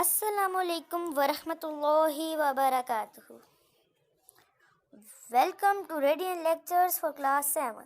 Assalamualaikum warahmatullahi wabarakatuh. Welcome to Radiant Lectures for Class 7th.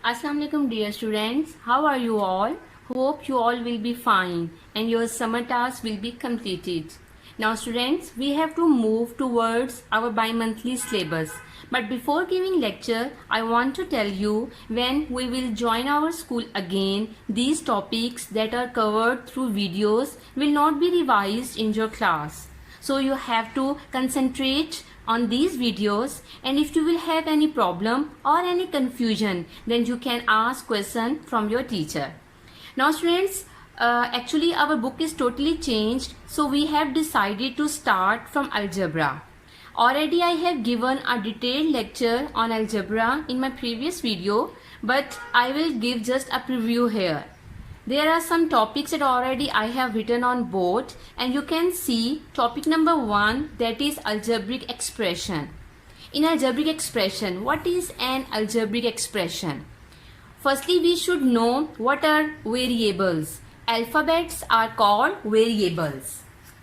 Assalamu alaikum dear students, how are you all? Hope you all will be fine and your summer tasks will be completed. Now students, we have to move towards our bi-monthly syllabus. But before giving lecture, I want to tell you when we will join our school again, these topics that are covered through videos will not be revised in your class. So you have to concentrate on these videos, and if you will have any problem or any confusion, then you can ask question from your teacher. Now students, actually our book is totally changed, so we have decided to start from algebra. Already I have given a detailed lecture on algebra in my previous video, but I will give just a preview here. There are some topics that already I have written on board, and you can see topic number 1, that is algebraic expression. In algebraic expression, what is an algebraic expression? Firstly, we should know what are variables. Alphabets are called variables.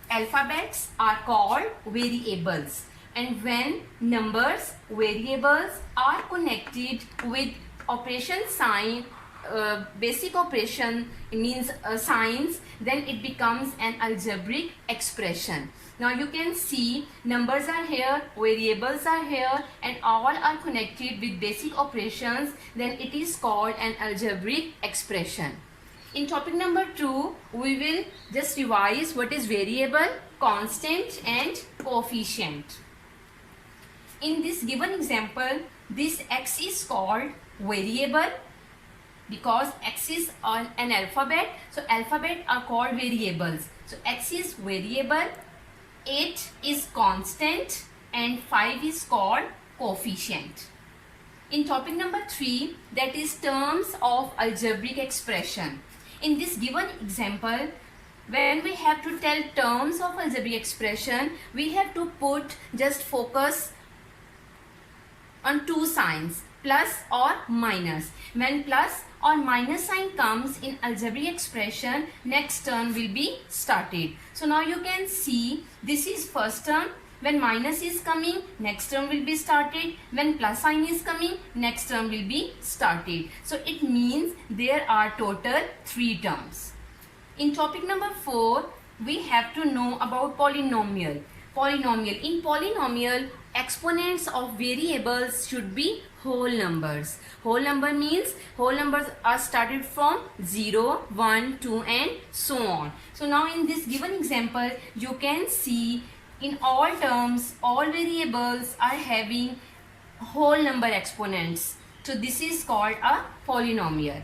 Alphabets are called variables. And when numbers, variables are connected with operation sign, basic operation means signs, then it becomes an algebraic expression. Now you can see numbers are here, variables are here, and all are connected with basic operations, then it is called an algebraic expression. In topic number 2, we will just revise what is variable, constant and coefficient. In this given example, this x is called variable because x is an alphabet, so alphabet are called variables. So x is variable, 8 is constant, and 5 is called coefficient. In topic number 3, that is terms of algebraic expression. In this given example, when we have to tell terms of algebraic expression, we have to put just focus on two signs, plus or minus. When plus or minus sign comes in algebraic expression, next term will be started. So now you can see this is first term. When minus is coming, next term will be started. When plus sign is coming, next term will be started. So it means there are total 3 terms. In topic number 4, we have to know about polynomial. In polynomial, exponents of variables should be whole numbers. Whole number means whole numbers are started from 0, 1, 2 and so on. So now in this given example, you can see in all terms, all variables are having whole number exponents. So this is called a polynomial.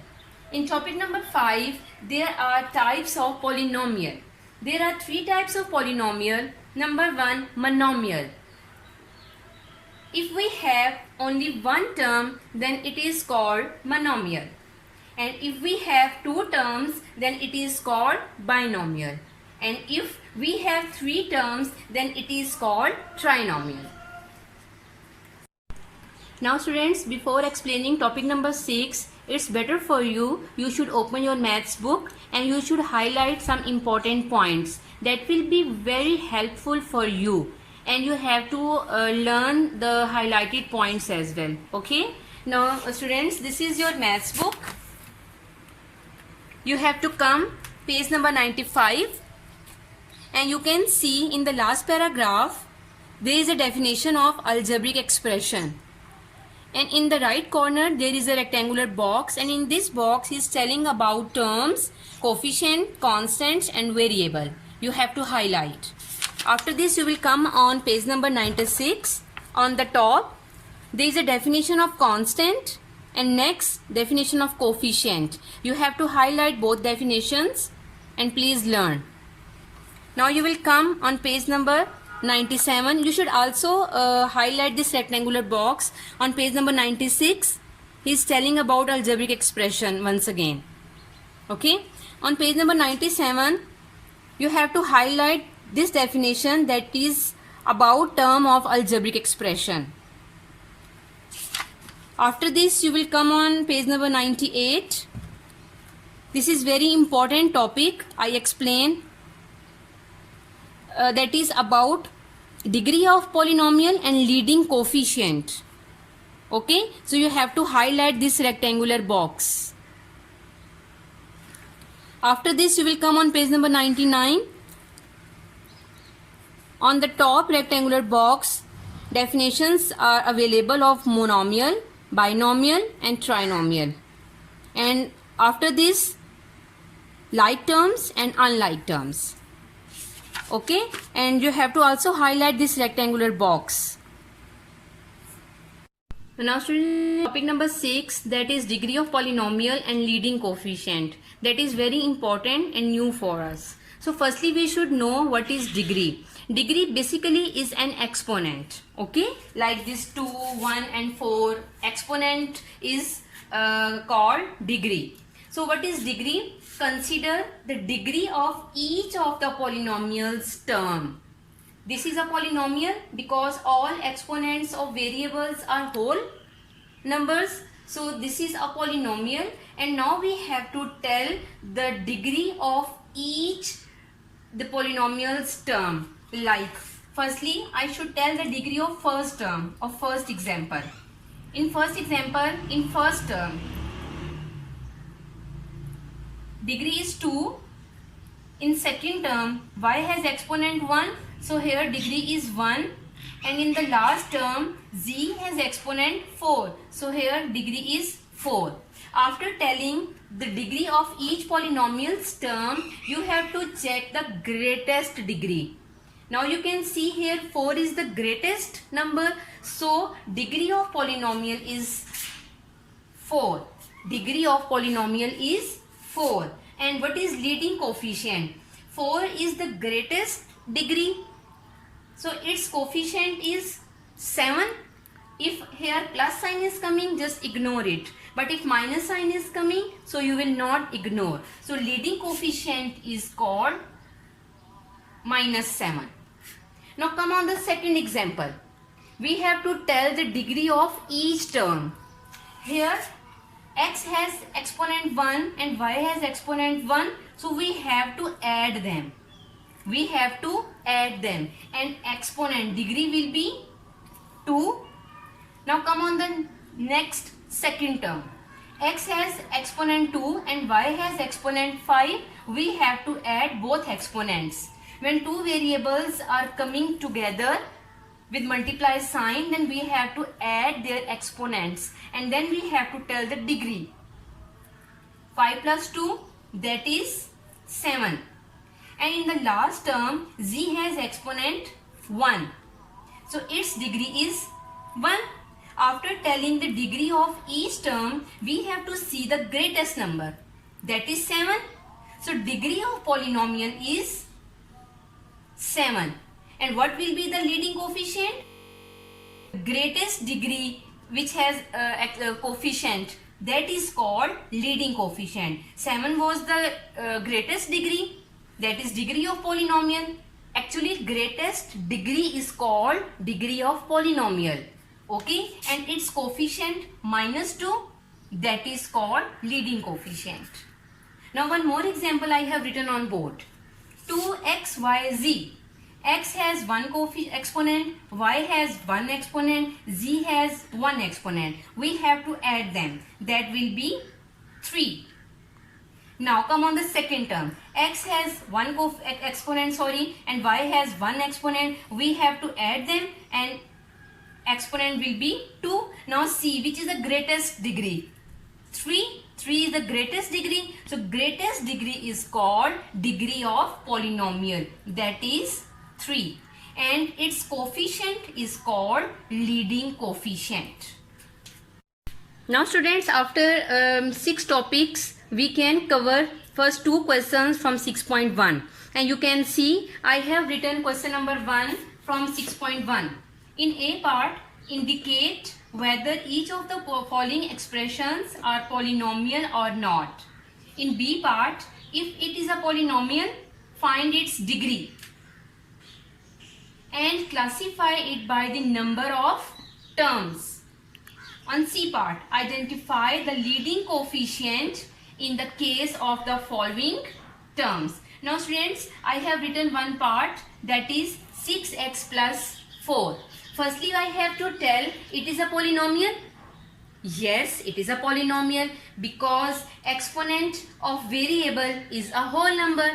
In topic number 5, there are types of polynomial. There are 3 types of polynomial. Number 1, monomial. If we have only one term, then it is called monomial. And if we have 2 terms, then it is called binomial. And if we have 3 terms, then it is called trinomial. Now students, before explaining topic number 6, it's better for you should open your maths book and you should highlight some important points that will be very helpful for you, and you have to learn the highlighted points as well. Okay, now students, this is your maths book. You have to come page number 95, and you can see in the last paragraph there is a definition of algebraic expression. And in the right corner there is a rectangular box, and in this box he is telling about terms, coefficient, constant and variable. You have to highlight. After this you will come on page number 96. On the top there is a definition of constant and next definition of coefficient. You have to highlight both definitions and please learn. Now you will come on page number 97. You should also highlight this rectangular box. On page number 96 he is telling about algebraic expression once again. Okay, on page number 97 you have to highlight this definition that is about term of algebraic expression. After this you will come on page number 98. This is very important topic. I explain that is about degree of polynomial and leading coefficient. Okay, so you have to highlight this rectangular box. After this, you will come on page number 99. On the top rectangular box, definitions are available of monomial, binomial and trinomial. And after this, like terms and unlike terms. Okay, and you have to also highlight this rectangular box. Now students, topic number 6, that is degree of polynomial and leading coefficient. That is very important and new for us. So firstly we should know what is degree. Degree basically is an exponent. Okay, like this 2, 1 and 4 exponent is called degree. So what is degree? Consider the degree of each of the polynomial's term. This is a polynomial because all exponents of variables are whole numbers. So this is a polynomial, and now we have to tell the degree of each the polynomial's term. Like firstly I should tell the degree of first term of first example. In first example, in first term, degree is 2. In second term, y has exponent 1, so here degree is 1. And in the last term, z has exponent 4, so here degree is 4. After telling the degree of each polynomial's term, you have to check the greatest degree. Now you can see here 4 is the greatest number, so degree of polynomial is 4. Degree of polynomial is 4. And what is leading coefficient? 4 is the greatest degree, so its coefficient is 7. If here plus sign is coming, just ignore it. But if minus sign is coming, so you will not ignore. So leading coefficient is called -7. Now come on the second example. We have to tell the degree of each term. Here x has exponent 1 and y has exponent 1, so we have to add them. We have to add them, and exponent degree will be 2. Now come on the next second term. X has exponent 2 and y has exponent 5. We have to add both exponents. When two variables are coming together with multiply sign, then we have to add their exponents, and then we have to tell the degree. 5 plus 2, that is 7. And in the last term, z has exponent 1, so its degree is 1. After telling the degree of each term, we have to see the greatest number, that is 7. So degree of polynomial is 7. And what will be the leading coefficient? Greatest degree which has coefficient, that is called leading coefficient. 7 was the greatest degree, that is degree of polynomial. Actually greatest degree is called degree of polynomial. Okay, and its coefficient -2, that is called leading coefficient. Now one more example I have written on board. 2x, y, z. X has 1 exponent, y has 1 exponent, z has 1 exponent. We have to add them. That will be 3. Now come on the second term. X has 1 exponent, and y has 1 exponent. We have to add them, and exponent will be 2. Now see which is the greatest degree. 3. 3 is the greatest degree. So greatest degree is called degree of polynomial, that is 3, and its coefficient is called leading coefficient. Now students, after 6 topics, we can cover first 2 questions from 6.1, and you can see I have written question number 1 from 6.1. In A part, indicate whether each of the following expressions are polynomial or not. In B part, if it is a polynomial, find its degree and classify it by the number of terms. On C part, identify the leading coefficient in the case of the following terms. Now students, I have written one part, that is 6x plus 4. Firstly, I have to tell it is a polynomial. Yes, it is a polynomial because exponent of variable is a whole number.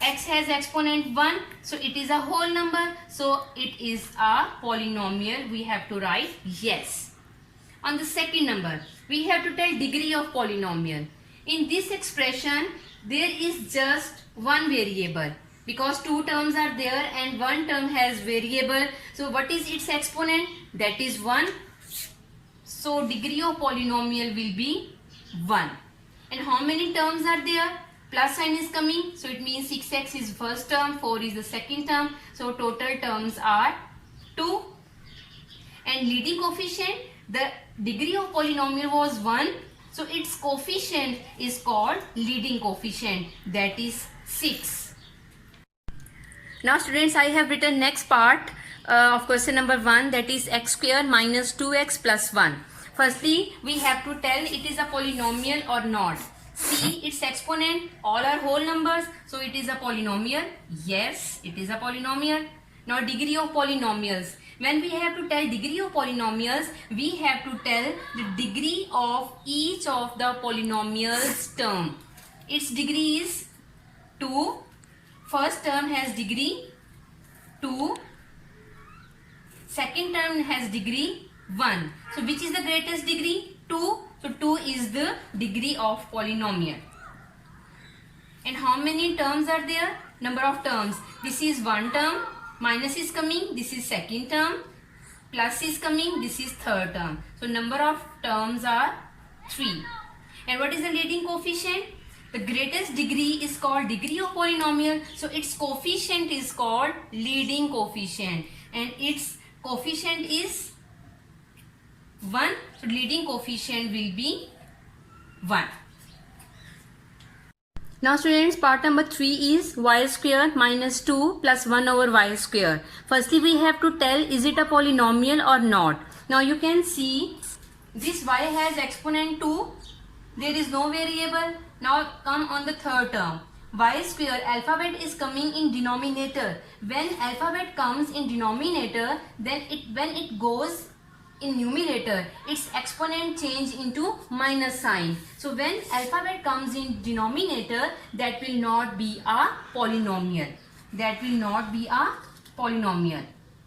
X has exponent 1, so it is a whole number, so it is a polynomial. We have to write yes. On the second number, we have to tell degree of polynomial. In this expression, there is just one variable because two terms are there and one term has variable. So what is its exponent? That is 1. So degree of polynomial will be 1. And how many terms are there? Plus sign is coming, so it means 6x is first term, 4 is the second term. So total terms are 2. And leading coefficient, the degree of polynomial was 1. So its coefficient is called leading coefficient, that is 6. Now students, I have written next part of question number 1, that is x square minus 2x plus 1. Firstly, we have to tell it is a polynomial or not. See its exponent, all are whole numbers, so it is a polynomial. Yes, it is a polynomial. Now degree of polynomials. When we have to tell degree of polynomials, we have to tell the degree of each of the polynomials term. Its degree is 2. First term has degree 2. Second term has degree 1. So which is the greatest degree? 2. So 2 is the degree of polynomial. And how many terms are there? Number of terms. This is one term. Minus is coming. This is second term. Plus is coming. This is third term. So number of terms are 3. And what is the leading coefficient? The greatest degree is called degree of polynomial. So its coefficient is called leading coefficient. And its coefficient is 1. So leading coefficient will be 1. Now students, part number 3 is y square minus 2 plus 1 over y square. Firstly, we have to tell is it a polynomial or not. Now you can see this y has exponent 2. There is no variable. Now come on the third term. Y square, alphabet is coming in denominator. When alphabet comes in denominator, then when it goes in numerator, its exponent change into minus sign. So when alphabet comes in denominator, that will not be a polynomial. That will not be a polynomial.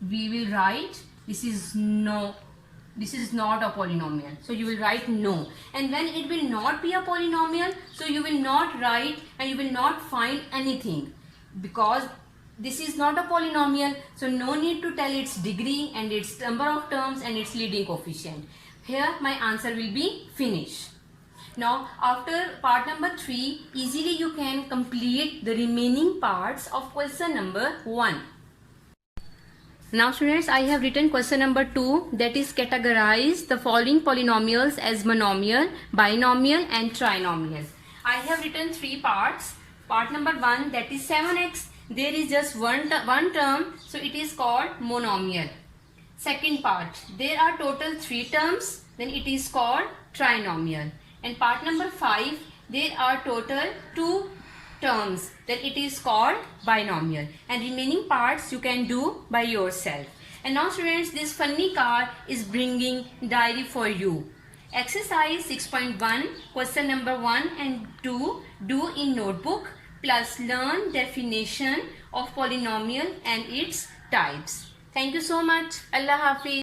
We will write this is no. This is not a polynomial. So you will write no. And when it will not be a polynomial, so you will not write and you will not find anything because this is not a polynomial, so no need to tell its degree and its number of terms and its leading coefficient. Here my answer will be finished. Now after part number 3, easily you can complete the remaining parts of question number 1. Now students, I have written question number 2, that is categorize the following polynomials as monomial, binomial and trinomial. I have written 3 parts. Part number 1, that is 7x. There is just one term, so it is called monomial. Second part, there are total 3 terms, then it is called trinomial. And part number 5, there are total 2 terms, then it is called binomial. And remaining parts you can do by yourself. And now students, this funny car is bringing diary for you. Exercise 6.1, question number 1 and 2 do in notebook, plus learn definition of polynomial and its types. Thank you so much. Allah Hafiz.